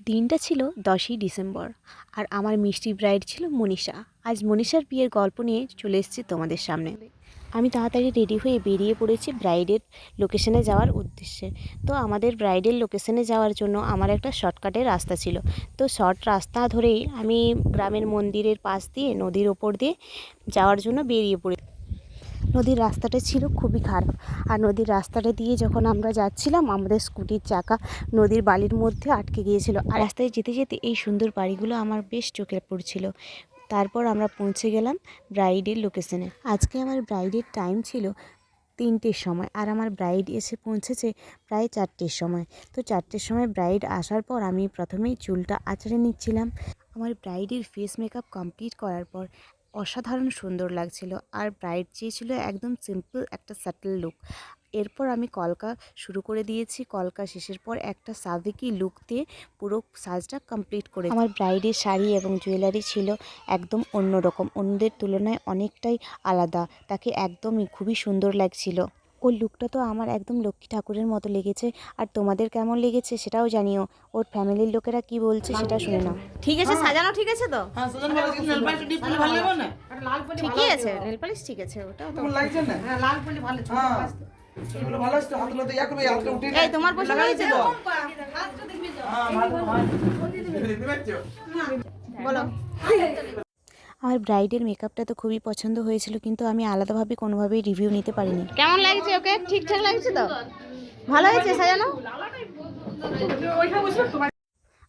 দিনটা ছিল 10ই ডিসেম্বর আর আমার মিষ্টি ব্রাইড ছিল মনীষা। আজ মনীষার বিয়ের গল্প নিয়ে চলে এসেছি তোমাদের সামনে। আমি তাড়াতাড়ি রেডি হয়ে বেরিয়ে পড়েছি ব্রাইডের লোকেশনে যাওয়ার উদ্দেশ্যে। তো আমাদের ব্রাইডের লোকেশনে যাওয়ার জন্য আমার একটা শর্টকাটের রাস্তা ছিল। তো শর্ট রাস্তা ধরেই আমি গ্রামের মন্দিরের পাশ দিয়ে নদীর ওপর দিয়ে যাওয়ার জন্য বেরিয়ে পড়ি। নদীর রাস্তাটা ছিল খুবই খারাপ, আর নদীর রাস্তাটা দিয়ে যখন আমরা যাচ্ছিলাম আমাদের স্কুটির চাকা নদীর বালির মধ্যে আটকে গিয়েছিল। আর রাস্তায় যেতে যেতে এই সুন্দর বাড়িগুলো আমার বেশ চোখে পড়ছিল। তারপর আমরা পৌঁছে গেলাম ব্রাইডের লোকেশনে। আজকে আমার ব্রাইডের টাইম ছিল 3টের সময়, আর আমার ব্রাইড এসে পৌঁছেছে প্রায় 4টের সময়। তো 4টের সময় ব্রাইড আসার পর আমি প্রথমেই চুলটা আঁচড়ে নিচ্ছিলাম। আমার ব্রাইডের ফেস মেকআপ কমপ্লিট করার পর অসাধারণ সুন্দর লাগছিল, আর ব্রাইড চেয়েছিল একদম সিম্পল একটা সাটল লুক। এরপর আমি কলকা শুরু করে দিয়েছি। কলকা শেষের পর একটা সাবেকি লুক দিয়ে পুরো সাজটা কমপ্লিট করে। আমার ব্রাইডের শাড়ি এবং জুয়েলারি ছিল একদম অন্যরকম, অন্যদের তুলনায় অনেকটাই আলাদা। তাকে একদমই খুবই সুন্দর লাগছিল। ওর লুকটা তো আমার একদম লক্ষ্মী ঠাকুরের মতো লেগেছে। আর তোমাদের কেমন লেগেছে সেটাও জানিও। ওর ফ্যামিলির লোকেরা কি বলছে সেটা শুনে নাও। ঠিক আছে, সাজানো ঠিক আছে তো? হ্যাঁ সাজানো ভালো আছে, নেল পালিশ ডিপ ভালো লাগবে না? ঠিকই আছে, নেল পালিশ ঠিক আছে, ওটাও তো তোমার লাগছে না? হ্যাঁ লাল পলি ভালো ছোট হ্যাঁ আসতো। এগুলো ভালো আছে, হাতগুলো তো ইয়াকে হাতটা উঠে এই তোমার পছন্দ হয়েছে তো? হ্যাঁ ভালো ভালো দেখতে পাচ্ছ? বলো। আমার ব্রাইডের মেকআপটা তো খুবই পছন্দ হয়েছিল, কিন্তু আমি আলাদাভাবে কোনোভাবেই রিভিউ নিতে পারিনি। কেমন লাগছে ওকে? ঠিকঠাক লাগছে তো? ভালো হয়েছে সাজানো?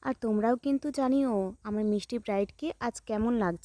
আর তোমরাও কিন্তু জানিও আমার মিষ্টি ব্রাইডকে আজ কেমন লাগছে।